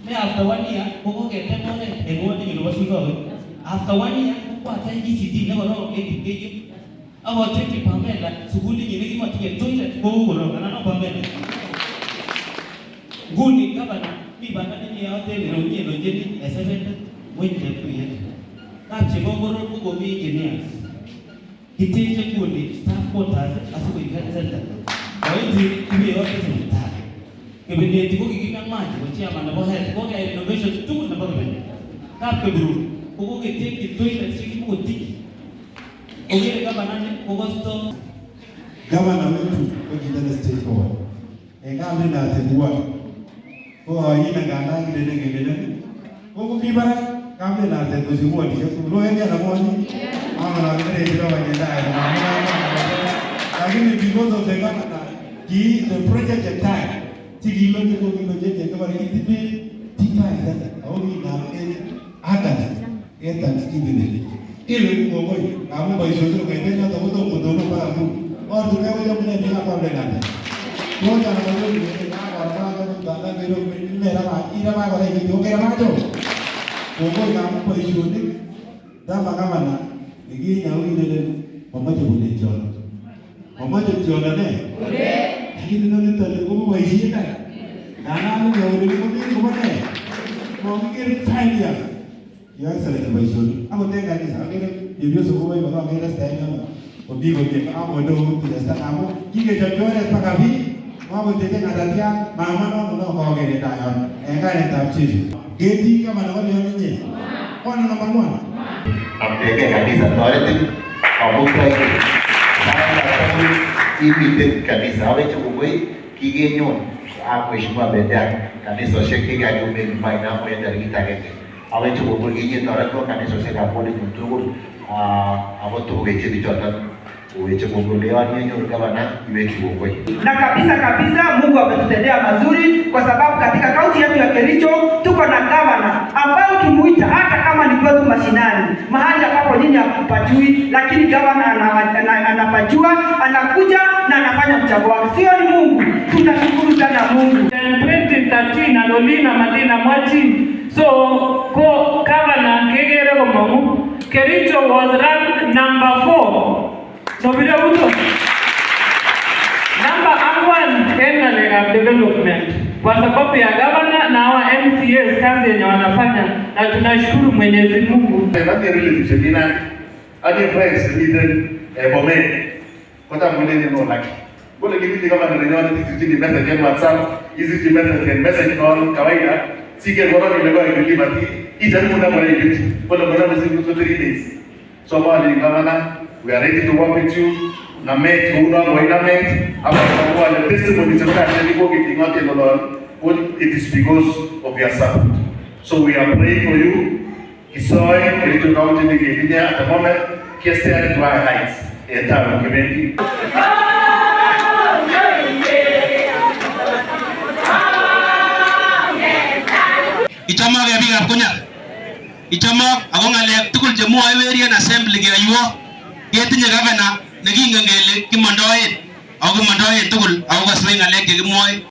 After 1 year, after 1 year, GCD never know anything. Our 20 Pamela, so good in the material toilet, go and no Pamela. Good in governor, be banana out there, no Jenny, as I said, winter to yet. That's a Gogoro who will be engineers. He takes a good staff quarters as we can center. Why is it to be office in the time? If we need to go give a match, which chairman of head, go get innovation to the government. That's the group. Who will take the toilet sticking with tea. Okay, Governor, Augusto. Governor went to the state forward. And governor at the work. Who are in a Ghana, who will be back? Governor at the work. You know any other morning? I'm not going to because of the governor, the project at time. The Your Excellency, I would take that. I'll get it. You use a way of not getting a stand or people get out or do to the stand. You get your joy at Pagavi. One would take another young mamma, no, how get it down and kind of touch it. Get the command on your name. One number one. I'm taking a disadvantage of Mutai. Imitate Kanisa, which way, Kigan, I wish my bed that Kanisa shaking at you may by now when the Italian. I went to Google Indian Oracle and associate appointment to about to which the Jordan, which Google Leon, your governor, which you will wait. Na kabisa Mungu ametutendea mazuri kwa sababu katika kaunti yetu ya Kericho tuko na governor ambaye ukimuita hata kama ni kwetu mashinani mahali ambapo nyinyi hakupajui, lakini governor anapajua, anakuja na anafanya mchango wake. Sio ni Mungu? Tunashukuru sana Mungu. 2013 alolina Madina Mwachi. So, Governor Kegere Gomamu, Kericho was ranked number 4. So, we don't know. Number 1 in development. Kwa sababu ya governor na wa MCAs kazi yenye wanafanya na tunashukuru Mwenyezi Mungu. Ndio relatives dina adi friends leader Bomet. Kwa sababu mwenye no laki. Bole kipindi kama ndio sisi ni message ya WhatsApp, hizi message call kawaida. Sige goro ni lego ikili bati ijani muna mwana ikili kola mwana mezi 3 days. So mali governor, we are ready to work with you. Na met una moina met ama kwa the testimony chakata niko kitingote lolo. It is because of your support. So we are praying for you. Kisoy Kericho County ni Kenya at the moment Kiestea to our heights. Entire community. Ichama ya biga kunya. Ichama ako ngalek tukul jemu Iverian Assembly ke ayuo. Yetinye governor nekingengele kimondoen. Ako kimondoen tukul ako kaswe ngalek ke kimoy.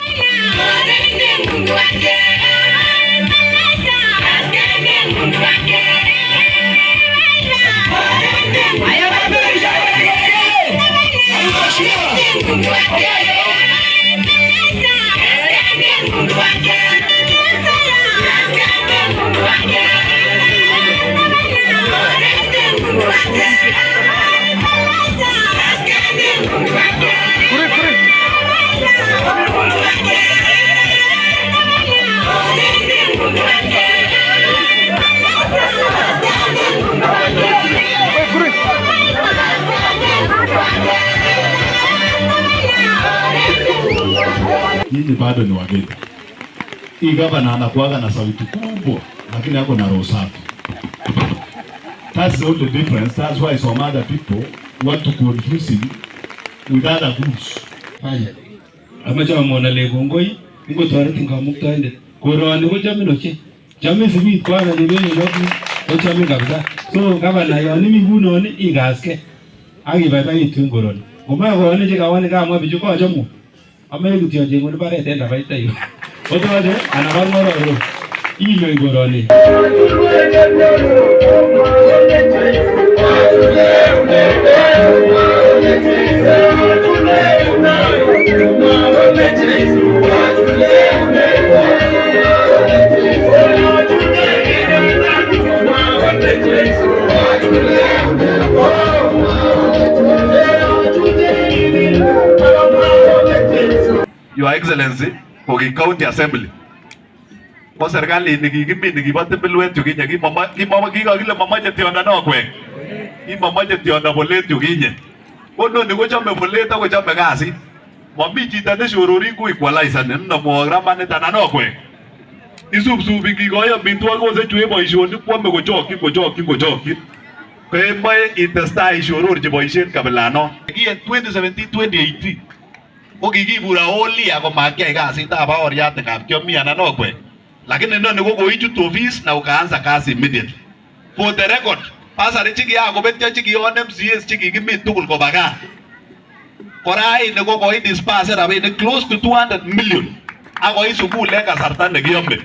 Nyinyi bado ni wageni. hii gavana anakuaga na sauti kubwa, lakini ako na roho safi. That's all the difference. That's why some other people want to confuse him with other groups. Haya. Amacha mwana legongoi, ngo toreti ngamuktaende. Koroni ko chame noche. Chame sibit kwa na nyebeni loki. Ko chame kabisa. So gavana yoni mi kunoni igaske. Agi bye tu koroni. Ngoma koroni je kawane kama biju ko achomu. Ame kutyo je ngone bare tenda baita yo. Oto aje anabar ngoro. Ile koroni. Your Excellency, Kogi County Assembly. Kwa serikali nikipata bilwetu kinye kile mamaje tionda nokwe. Ki mamaje tionda boletu kinye. Kono niko chame boleta ko chame kasi. Mami chita ne shorori ku equalize nna mo gramane tananokwe. Isubsubi kigoya bitwa ko se chue boishoni kwame ko choki. Kwe mai intestai shoror je boishen kabilano. Ki 2017-2018. Okikibura oli ako makia kasi ta ba oriate kap kyomi ananokwe. Lakini ndio niko koichut office na ukaanza kazi immediately. For the record, pasari chiki yako betya chiki on MCS chiki kimi tugul ko baga. Korai niko koi disperse rabinik close to 200 million. Ako isukul en kasarta nekiyombe.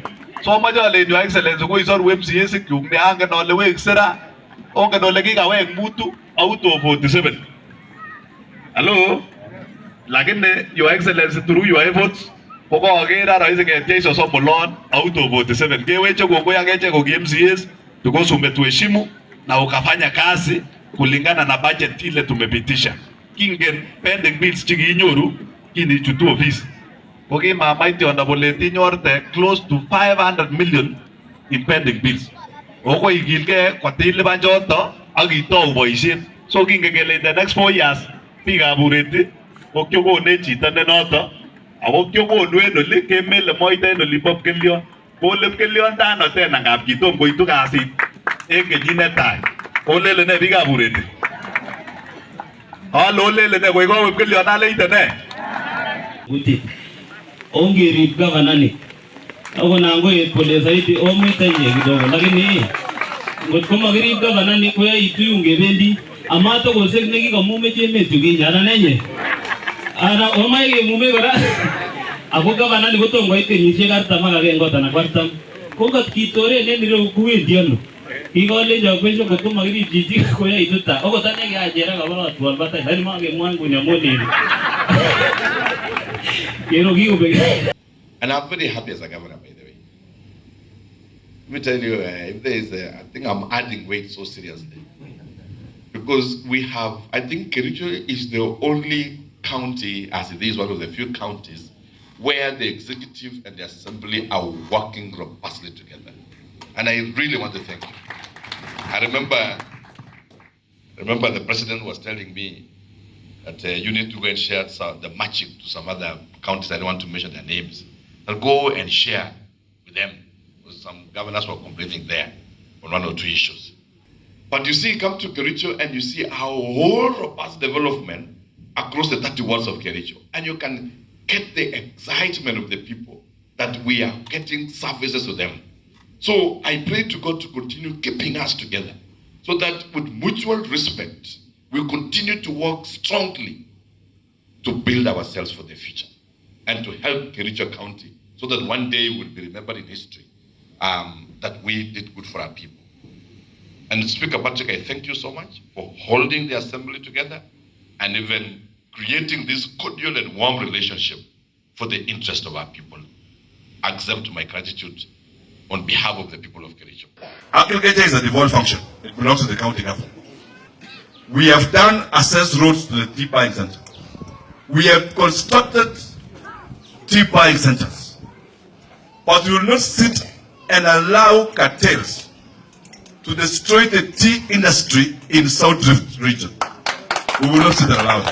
So macho ale Your Excellency ko isor MCS kyuk ne angen ole wek sira. Ongen ole kikawek mutu out of 47. Hello? Lakini Your Excellency through your efforts Koko agera raisi ketye sosomo loan out of 47. Keweche kongoi akeche kwa MCS because umetuheshimu na ukafanya kazi kulingana na budget ile tumepitisha. Kingen pending bills chiki inyoru kini chutu office. Koki mama iti ondaboleti nyorte close to 500 million in pending bills. Oko igilke kwa tili banjoto agito uboishin. So kingekele in the next 4 years piga bureti kokyoko ne chita ne noto. Ako kyoko nueno li kemele moita eno lipop kelion. Polep kelion tano tena ngap kitom koitu kasit. Eke jine tai. Olele ne biga bureti. Halo olele ne kwa iko kelion ale ite ne. Uti. Onge rip gavana ni. Ako nango pole zaidi omwita nye kidogo. Lakini ngotko magirip gavana ni kwa itu ungebendi. Amato kosek neki kamume cheme tukinya ana nenye. Ana omaige mume kora. Ako gavana ni kotongo ite nyishe karta magage ngota na kwarta. Kongat kitore ne niro kuwendi ano. Kigole jo kwenjo kotko magirip jiji kwa ituta. Oko tane ke ajera kabara tuan bata. Hani mage mwangu nyamoni. And I'm very happy as a governor, by the way. Let me tell you, if there is I think I'm adding weight so seriously. Because we have, I think Kericho is the only county, as it is one of the few counties, where the executive and the assembly are working robustly together. And I really want to thank you. I remember the president was telling me that you need to go and share the magic to some other counties. I don't want to mention their names. I'll go and share with them. Because some governors were complaining there on 1 or 2 issues. But you see, come to Kericho and you see our whole robust development across the 30 wards of Kericho. And you can get the excitement of the people that we are getting services to them. So I pray to God to continue keeping us together so that with mutual respect, we continue to work strongly to build ourselves for the future and to help Kericho County so that one day we'll be remembered in history that we did good for our people. And Speaker Patrick, I thank you so much for holding the assembly together and even creating this cordial and warm relationship for the interest of our people. Accept my gratitude on behalf of the people of Kericho. Agriculture is a devolved function. It belongs to the county government. We have done access roads to the tea buying center. We have constructed tea buying centers. But we will not sit and allow cartels to destroy the tea industry in South Rift region. We will not sit and allow it.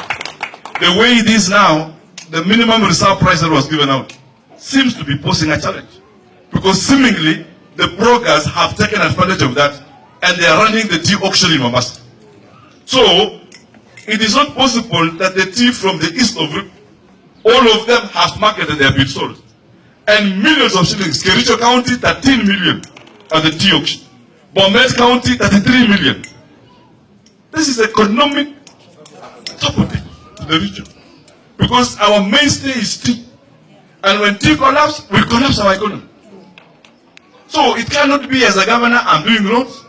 The way it is now, the minimum reserve price that was given out seems to be posing a challenge. Because seemingly, the brokers have taken advantage of that and they are running the tea auction in Mombasa. So, it is not possible that the tea from the east of Rip, all of them have marketed, they have been sold. And millions of shillings. Kericho County, 13 million at the tea auction. Bomet County, 33 million. This is economic support to the region. Because our mainstay is tea. And when tea collapses, we collapse our economy. So it cannot be as a governor, I'm doing roads,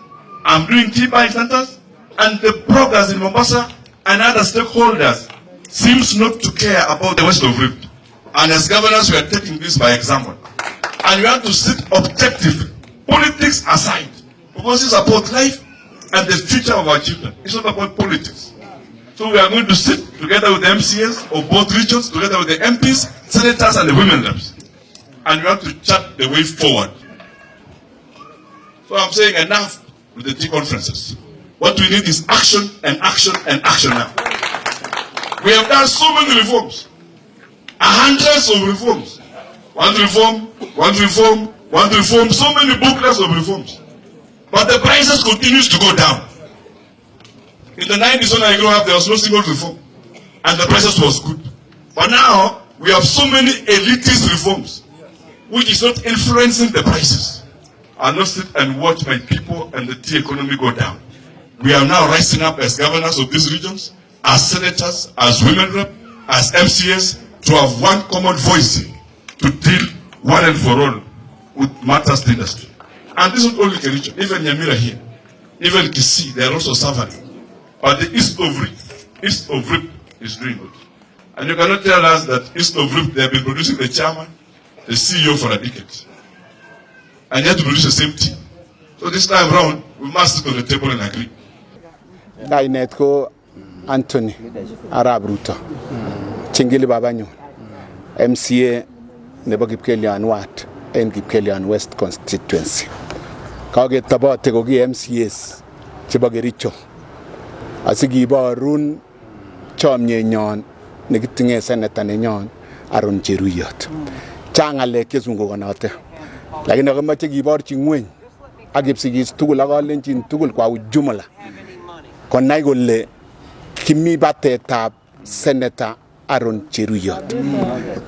I'm doing tea buying centers, and the brokers in Mombasa and other stakeholders seems not to care about the West of Rift. And as governors, we are taking this by example. And we have to sit objectively, politics aside, because it's about life and the future of our children. It's not about politics. So we are going to sit together with the MCAs of both regions, together with the MPs, senators, and the women reps. And we have to chart the way forward. So I'm saying enough with the tea conferences. What we need is action and action and action now. We have done so many reforms. Hundreds of reforms. One reform, so many booklets of reforms. But the prices continues to go down. In the 90s when I grew up, there was no single reform. And the prices was good. But now, we have so many elitist reforms, which is not influencing the prices. I'll not sit and watch my people and the tea economy go down. We are now rising up as governors of these regions, as senators, as women rep, as MCAs, to have one common voice to deal one and for all with matters to industry. And this is not only Kericho, even Nyamira here, even Kisii, they are also suffering. But the East of Rip is doing good. And you cannot tell us that East of Rip, they have been producing the chairman, the CEO for a decade. And yet to produce the same team. So this time around, we must sit on the table and agree. Netko Anthony Arab Ruto. Chingili Babanyo. MCA nebo Kipkelian Wat and Kipkelian West constituency. Kage tabote ko gi MCAs chebo Kericho. Asigiborun chomnyenyon nekitinye senator nenyon Aaron Cheruyot. Chang ngalek chezungukonote. Lakini komache kiborchi ngweny ak kipsigis tugul ak kalenjin tugul kwa ujumla. Konai kole kimi batetab senator Aaron Cheruyot.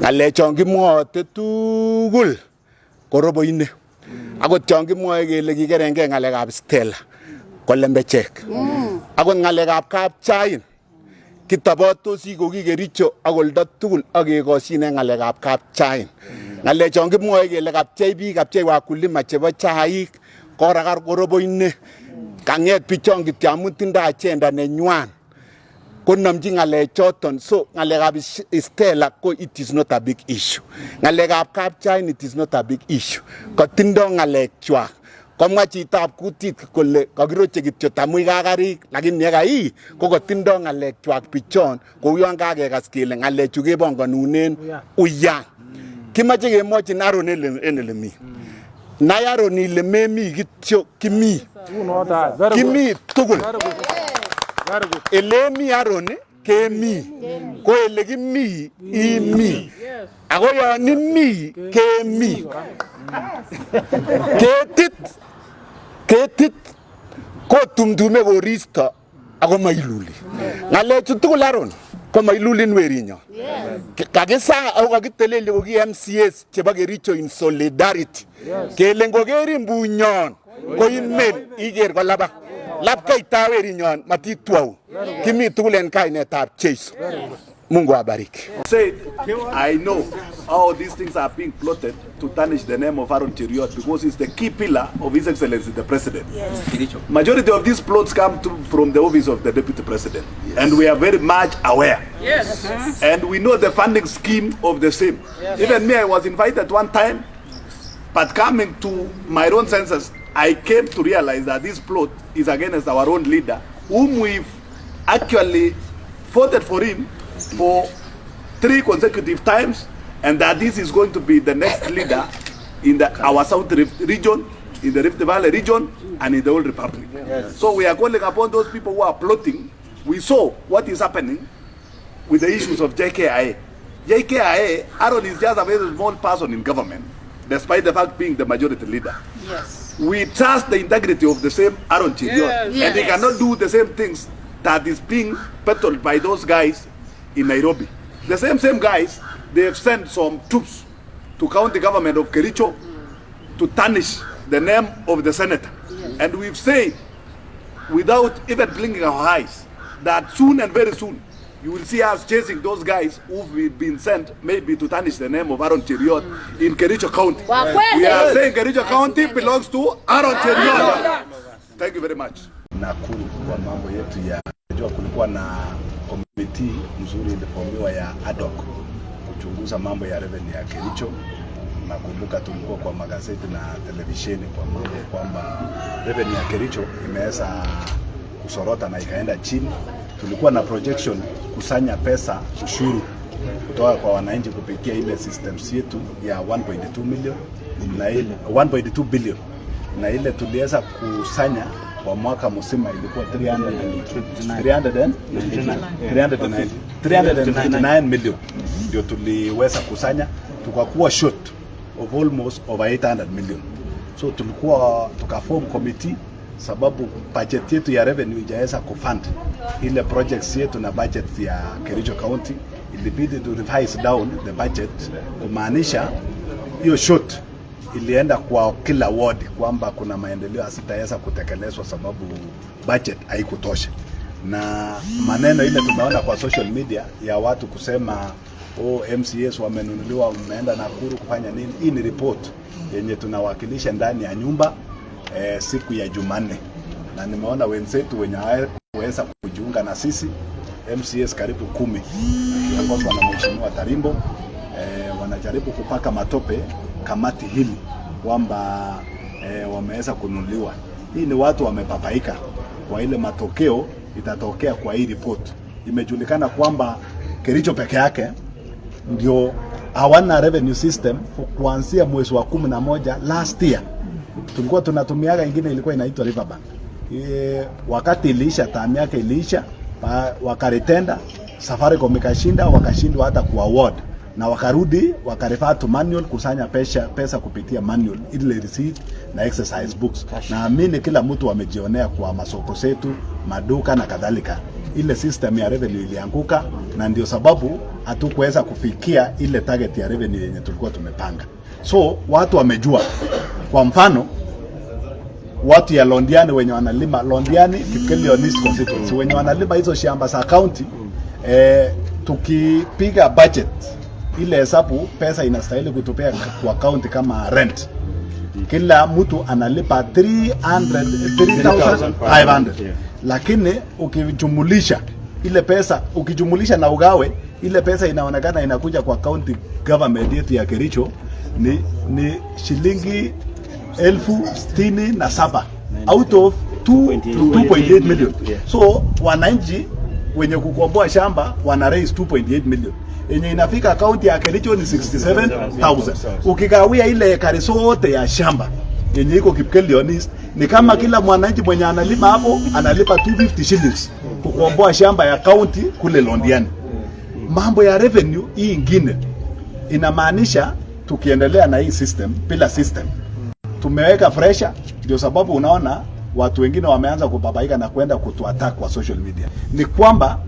Ngalek chon kimwote tugul korobo ine. Akot chon kimwoe kele kikerenge ngalekab Stella kolembechek. Akot ngalekab kapchain kitabotosi ko Kericho ak oldo tugul ak kekosyine ngalekab kapchain. Ngalek chon kimwoe kele kapchei biik kapchei wakulima chebo chaik korakar korobo ine. Kanget pichon kityo amun tindoi agenda nenywan. Konamji ngalek choton, so ngalekab Stella ko it is not a big issue. Ngalekab kapchain it is not a big issue. Kotindo ngalek chwak. Komwa chitab kutit kole kakiroche kityo tamuy kakarik lakini yekai ko kotindo ngalek chwak pichon kou yon kakekas kele ngalek chu kebongonunen uyan. Kimache kemwochin Aaron en elemi. Nai Aaron ile memi kityo kimi. Kimi tugul. Elemi Aaron kemi. Ko ele kimi imi. Ako yon imi kemi. Ketit ko tumtume koristo ako mailuli. Ngalechu tugul Aaron ko mailulin werinyo. Kakisa au kakitelele ko ki MCAs chebo Kericho in solidarity. Kele ngokeri mbunyon ko imen iker ko laba. Lapkaita werinyon matitwau. Kimi tugul en kainetab Jesu. Mungu abariki. Said, I know how these things are being plotted to tarnish the name of Aaron Cheruyot because he's the key pillar of His Excellency the President. Yes. Majority of these plots come from the office of the Deputy President. Yes. And we are very much aware. Yes. And we know the funding scheme of the same. Yes. Even me, I was invited one time, but coming to my own senses, I came to realize that this plot is against our own leader, whom we've actually voted for him for 3 consecutive times, and that this is going to be the next leader in our South Rift region, in the Rift Valley region, and in the whole Republic. Yes. So we are calling upon those people who are plotting. We saw what is happening with the issues of JKIA. JKIA, Aaron is just a very small person in government, despite the fact being the majority leader. Yes. We trust the integrity of the same Aaron Chiriot, and he cannot do the same things that is being peddled by those guys in Nairobi. The same guys, they have sent some troops to county government of Kericho to tarnish the name of the senator. And we've said, without even blinking our eyes, that soon and very soon, you will see us chasing those guys who've been sent maybe to tarnish the name of Aaron Cheriot in Kericho County. We are saying Kericho County belongs to Aaron Cheriot. Thank you very much. Nakuru kwa mambo yetu ya najua kulikuwa na komiti nzuri iliformiwa ya ad hoc kuchunguza mambo ya revenue ya Kericho. Nakumbuka tulikuwa kwa magazeti na televisheni kwa mambo kwamba revenue ya Kericho imeweza kusorota na ikaenda chini. Tulikuwa na projection kusanya pesa ushuru kutoka kwa wananchi kupitia ile systems yetu ya 1.2 million na ile 1.2 billion na ile tuliweza kusanya kwa mwaka mzima ilikuwa 399 million ndio tuliweza kusanya, tukakuwa short of almost over 800 million. So tulikuwa tukaform committee sababu budget yetu ya revenue ijaweza kufund ile projects yetu na budget ya Kericho County, ilibidi to revise down the budget, kumaanisha hiyo short ilienda kwa kila ward kwamba kuna maendeleo asitaweza kutekelezwa sababu budget haikutosha. Na maneno ile tumeona kwa social media ya watu kusema MCAs wamenunuliwa wameenda Nakuru kufanya nini. Hii ni report yenye tunawakilisha ndani ya nyumba siku ya Jumanne, na nimeona wenzetu wenye waweza kujiunga na sisi MCAs karibu 10 wakiongozwa na Mheshimiwa Tarimbo wanajaribu kupaka matope kamati hili kwamba wameweza kununuliwa. Hii ni watu wamepapaika kwa ile matokeo itatokea kwa hii report. Imejulikana kwamba Kericho peke yake ndio hawana revenue system kuanzia mwezi wa 11 last year. Tulikuwa tunatumiaga ingine ilikuwa inaitwa Riverbank. Wakati iliisha, tamu yake iliisha, wakaretenda, Safaricom ikashinda, wakashindwa hata ku award na wakarudi wakarefer to manual, kusanya pesa kupitia manual ile receipt na exercise books. Naamini kila mtu amejionea kwa masoko yetu, maduka na kadhalika, ile system ya revenue ilianguka, na ndio sababu hatukuweza kufikia ile target ya revenue yenye tulikuwa tumepanga. So watu wamejua, kwa mfano watu ya Londiani wenye wanalima Londiani Kipkelionis constituency wenye wanalima hizo shamba za county, tukipiga budget ile hesabu pesa inastahili kutupea kwa county kama rent, kila mtu analipa 3,500, lakini ukijumulisha ile pesa, ukijumulisha na ugawe ile pesa, inaonekana inakuja kwa county government yetu ya Kericho ni shilingi 67,000 out of 2.8 million. So wananchi wenye kukomboa shamba wana raise 2.8 million. Yenye inafika county ya Kericho ni 67,000. Ukigawia ile ekari zote ya shamba yenye iko Kipkelionis, ni kama kila mwananchi mwenye analima hapo analipa 250 shillings kukomboa shamba ya county kule Londiani. Mambo ya revenue hii ingine inamaanisha tukiendelea na hii system, bila system tumeweka pressure, ndio sababu unaona watu wengine wameanza kubabaika na kwenda kutuattack kwa social media. Ni kwamba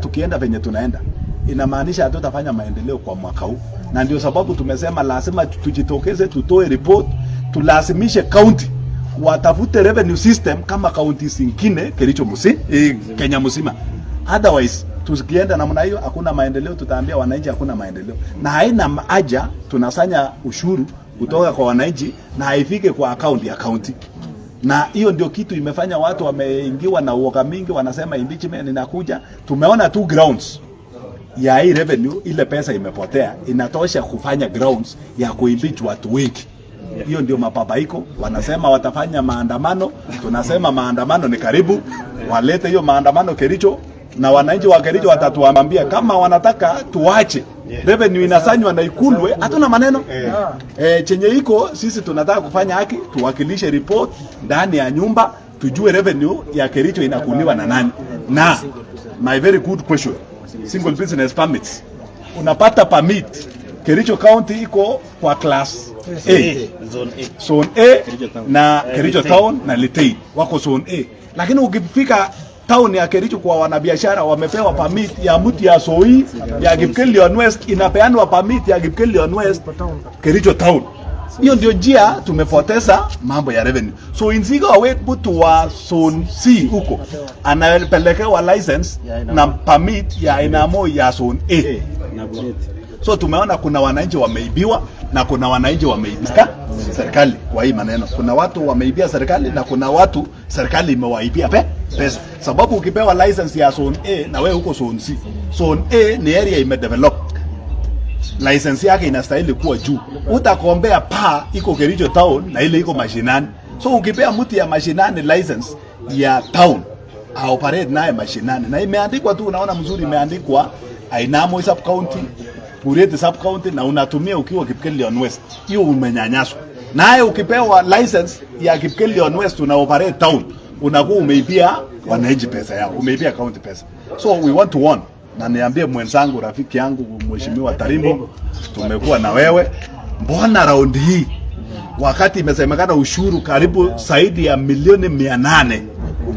tukienda venye tunaenda, inamaanisha hatutafanya maendeleo kwa mwaka huu, na ndio sababu tumesema lazima tujitokeze, tutoe report, tulazimishe county watafute revenue system kama county zingine Kericho Kenya mzima. Otherwise tukienda namna hiyo hakuna maendeleo, tutaambia wananchi hakuna maendeleo, na haina haja tunasanya ushuru kutoka kwa wananchi na haifike kwa account ya county. Na hiyo ndio kitu imefanya watu wameingiwa na uoga mingi, wanasema impeachment inakuja. Tumeona tu grounds ya hii revenue, ile pesa imepotea, inatosha kufanya grounds ya kuimpeach watu wengi. Hiyo ndio mapapaiko, wanasema watafanya maandamano, tunasema maandamano ni karibu, walete hiyo maandamano Kericho, na wananchi wa Kericho watatuambia kama wanataka tuache revenue inasanywa na ikulwe, hatuna maneno. Chenye iko sisi tunataka kufanya haki, tuwakilishe report ndani ya nyumba, tujue revenue ya Kericho inakuliwa na nani. Na my very good question, single business permits, unapata permit Kericho County iko kwa class A. Zone A na Kericho Town na Litei wako zone A. Lakini ukifika town ya Kericho kwa wanabiashara wamepewa permit ya mti ya Soi ya Kipkelion West, inapeanwa permit ya Kipkelion West Kericho Town. Hiyo ndio njia tumepoteza mambo ya revenue. So inziga mtu wa zone C huko anapelekewa license na permit ya aina moja ya zone A. So tumeona kuna wananchi wameibiwa na kuna wananchi wameibia serikali kwa hii maneno. Kuna watu wameibia serikali na kuna watu serikali imewaibia pesa. Sababu ukipewa license ya zone A na wewe huko zone C. Zone A ni area imedevelop. License yake inastahili kuwa juu. Utakombea iko Kericho Town na ile iko mashinani. So ukipea mtu ya mashinani license ya town, operate naye mashinani. Na imeandikwa tu, unaona mzuri imeandikwa Ainamo sub county, Bureti sub county, na unatumia ukiwa Kipkelion West. Hiyo umenyanyaswa. Naye ukipewa license ya Kipkelion West una operate town, unakuwa umeibia wananchi pesa yao, umeibia county pesa. So we want to warn, na niambie mwenzangu, rafiki yangu Mheshimiwa Tarimo, tumekuwa na wewe. Mbona raundi hii wakati imesemekana ushuru karibu zaidi ya milioni 800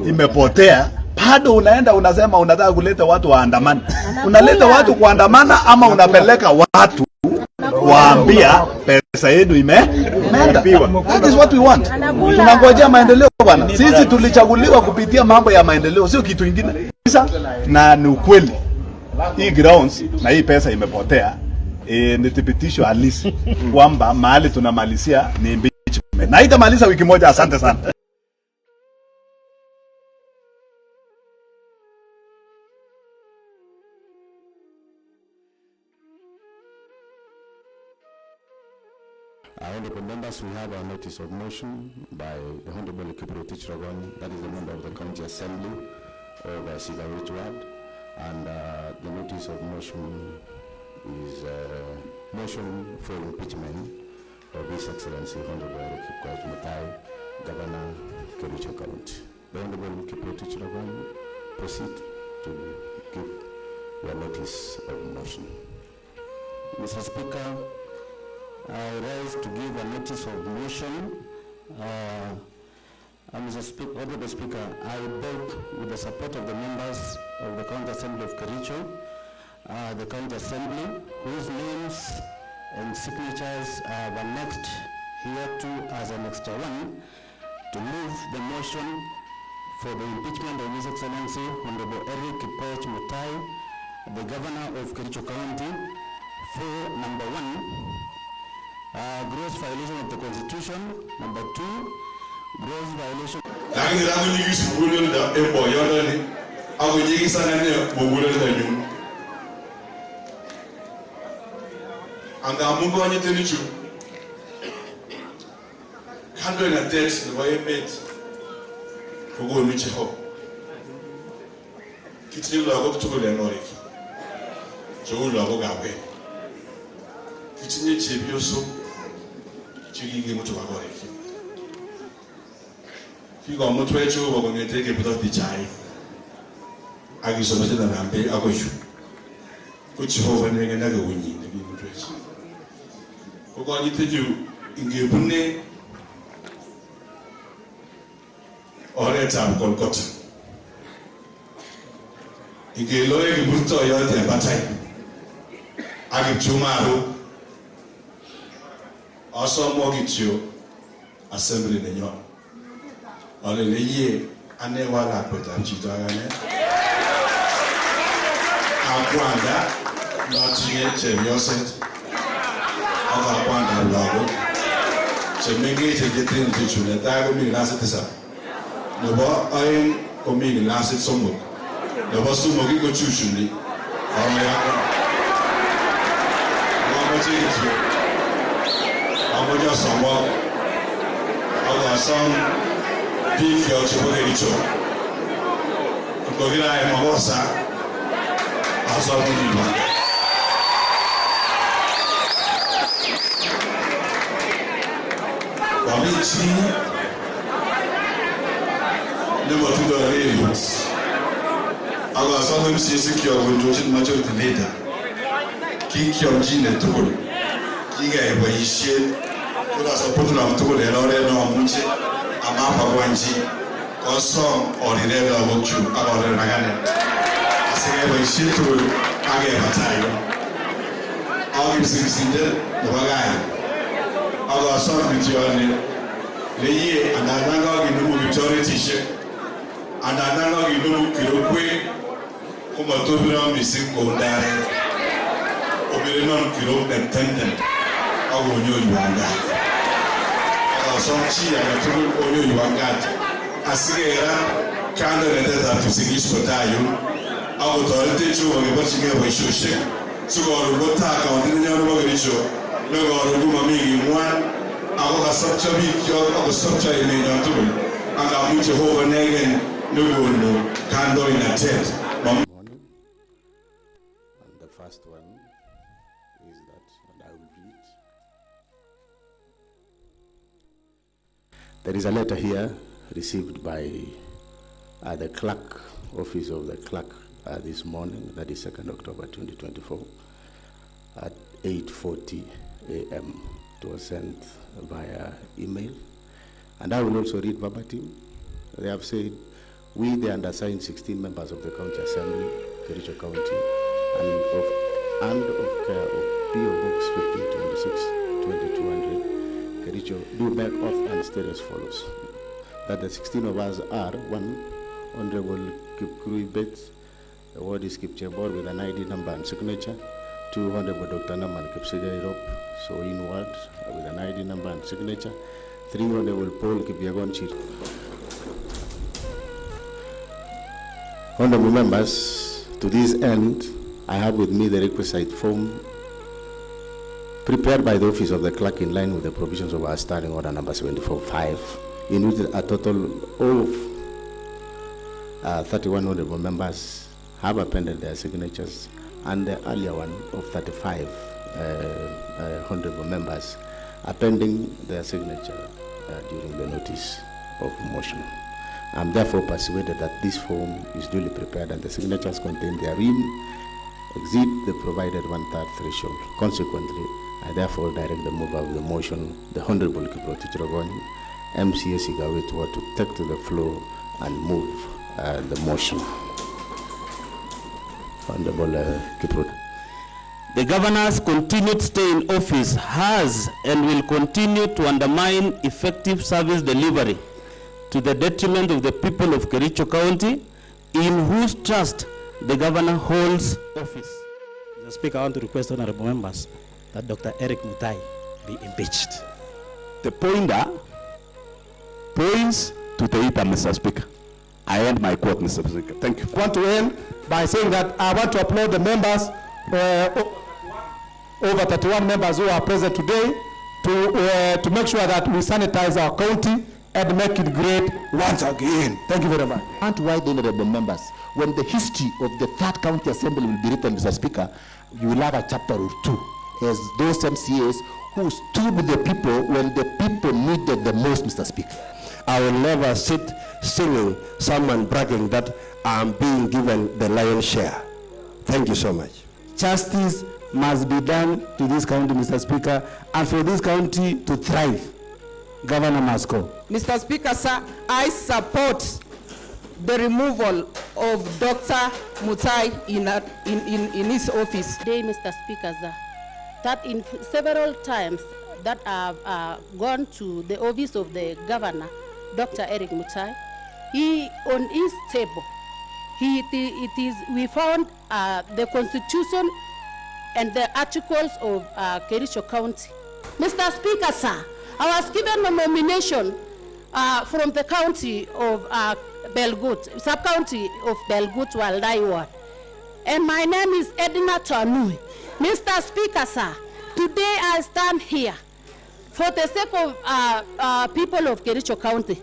imepotea, bado unaenda unasema unataka kuleta watu waandamane? Unaleta watu kuandamana ama unapeleka watu waambia pesa yenu imeenda? That is what we want. Tunangojea maendeleo bwana. Sisi tulichaguliwa kupitia mambo ya maendeleo, sio kitu kingine. Na ni ukweli hii grounds na hii pesa imepotea, ni thibitisho halisi kwamba mahali tunamalizia ni impeachment. Na itamaliza wiki moja. Asante sana. Honorable members, we have a notice of motion by the Honorable Kipro Tichragon, that is the member of the County Assembly of Sigarit Ward, and the notice of motion is motion for impeachment of His Excellency Honorable DR.MUTAI, Governor Kericho County. The Honorable Kipro Tichragon, proceed to give your notice of motion. Mr. Speaker, I rise to give a notice of motion. Mr. Honorable Speaker, I beg, with the support of the members of the County Assembly of Kericho, the County Assembly, whose names and signatures are annexed here too as an extra one, to move the motion for the impeachment of His Excellency Honorable DR.MUTAI, the Governor of Kericho County, for number 1, gross violation of the Constitution. Number 2, gross violation. Lakini rangu ni yusi kulo da embo yodani. Ako nyingi sana ne bogulo da nyum. Anga mungu wanyete nichu. Kando na text ni wae met. Kogo nichi ho. Kitini lo ako kutukule noriki. Jogu lo ako gawe. Kitini chebioso. Chigi mucho bagoriki. Figo mucho echo bagongete ke puto dichai. Agi so mucho na rampe agoju. Kuchi ho vane ngena go winyi ne bi mucho echo. Kogo ni teju inge bunne ore tam kolkota. Inge loye ke burto yo te batai. Agi chumaru also mortgage you assembly the yon. Only the year and never like with a chito agane. Akwanda not yet chemioset. Akwanda logo. Chemenge getting the children that will be last this up. No more I am coming last somewhat. No more so moggy go choosing. I'm just someone. I some people to put it to. Because I am a boss. I saw the Number 2 the aliens. I was sometimes secure when Georgian majority leader. King Kyojin and Tool. kikeyai boisiet kokasopotulom tugul en oret neomuche amapakwanchi kosom oriret lagokchuk ak oret akane asikeyai boisiet tugul akeba tai. Ak kipsirsindet nebo gai akosom kityoni leyie andandan kakinemu kiptoretisiek andandan kakinemu kirokwek komatobiro mising kou ndaret obirenon kirok netenden akonyoiwan gat akosom chi agetugul onyoiwan gat asikerat kandoinatetab kipsigis kotai yun akotoretech keborchingei boisiosiek sikoron kotaa kaunti nenyo nebo Kericho nekoron komami king'wan ako kasopcho bikyok akosopcho emenyon tugul angamun Jehova inegen nekonu kandoinatet. The first one is that, and I will read. There is a letter here received by the clerk, office of the clerk, this morning, that is 2nd October 2024, at 8:40 a.m. It was sent via email. And I will also read verbatim. They have said, we, the undersigned 16 members of the County Assembly, Kericho County, and of care of P.O. Box 1526-2200, Kericho, do make oath and state as follows. That the 16 of us are, 1, Honorable Kipkurui Bates, the word is Kipchebor with an ID number and signature. 2, Honorable Dr. Naman Kipsigay Rope, so in word with an ID number and signature. 3, Honorable Paul Kipyagonchi. Honorable members, to this end, I have with me the requisite form prepared by the office of the clerk in line with the provisions of our standing order number 74-5, in which a total of 31 honorable members have appended their signatures, and the earlier one of 35 honorable members appending their signature during the notice of motion. I am therefore persuaded that this form is duly prepared and the signatures contained therein exceed the provided 1/3 threshold. Consequently, I therefore direct the mover of the motion, the Honorable Kiproti Chirogoni, MCA Sigawetua, to take to the floor and move the motion. Honorable Kiproti. The governor's continued stay in office has and will continue to undermine effective service delivery to the detriment of the people of Kericho County, in whose trust the governor holds office. Mr. Speaker, I want to request honorable members that Dr. DR.MUTAI be impeached. The pointer points to the EPA, Mr. Speaker. I end my quote, Mr. Speaker. Thank you. I want to end by saying that I want to applaud the members, over 31 members who are present today, to make sure that we sanitize our county and make it great once again. Thank you very much. And why the honorable members, when the history of the 3rd County Assembly will be written, Mr. Speaker, you will have a chapter or 2 as those MCAs who stood with the people when the people needed the most, Mr. Speaker. I will never sit singing someone bragging that I'm being given the lion's share. Thank you so much. Justice must be done to this county, Mr. Speaker, and for this county to thrive, Governor must go. Mr. Speaker, sir, I support the removal of Dr. Mutai in his office. Today, Mr. Speaker, sir, that in several times that I've gone to the office of the governor, Dr. Eric Mutai, he on his table, we found the constitution and the articles of Kericho County. Mr. Speaker, sir, I was given a nomination from the county of Belgut, sub-county of Belgut, Waldai Ward. And my name is Edna Tanui. Mr. Speaker, sir, today I stand here for the sake of people of Kericho County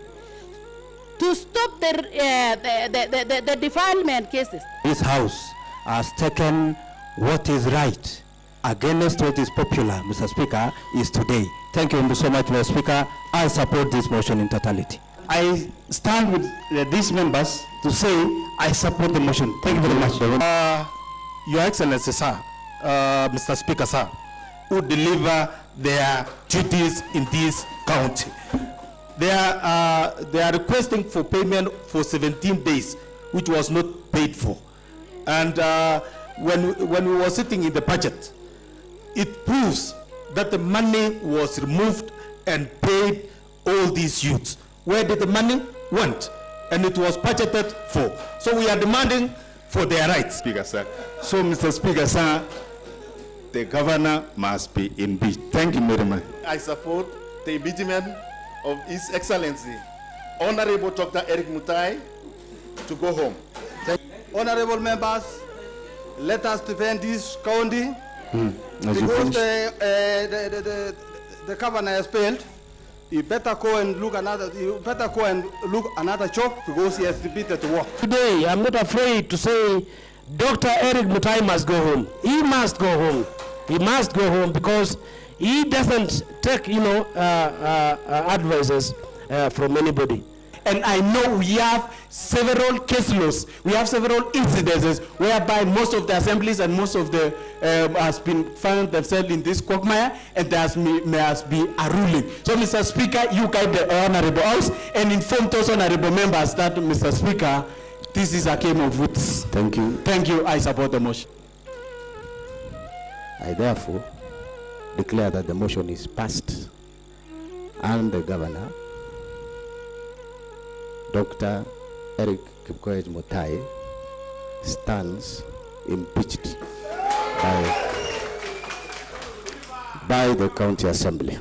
to stop the defilement cases. This house has taken what is right against what is popular, Mr. Speaker, is today. Thank you so much, Mr. Speaker. I support this motion in totality. I stand with these members to say I support the motion. Thank you very much. Your Excellency, sir, Mr. Speaker, sir, who deliver their duties in this county. They are requesting for payment for 17 days, which was not paid for. And when we were sitting in the budget, it proves that the money was removed and paid all these youths. Where did the money went? And it was budgeted for. So we are demanding for their rights. Speaker, sir. So, Mr. Speaker, sir, the governor must be impeached. Thank you very much. I support the impeachment of His Excellency, Honorable Dr. Eric MUTAI, to go home. Honorable members, let us defend this county because the governor has failed. You better go and look another. You better go and look another job because he has repeated the work. Today, I'm not afraid to say Dr. Eric MUTAI must go home. He must go home. He must go home because he doesn't take, advices from anybody. And I know we have several case laws. We have several incidences whereby most of the assemblies and most of the has been found themselves in this quagmire, and there must be a ruling. So, Mr. Speaker, you guide the Honorable House and inform those honorable members that, Mr. Speaker, this is a game of wits. Thank you. Thank you. I support the motion. I therefore declare that the motion is passed and the governor, Dr. Eric MUTAI, stands impeached by the county assembly.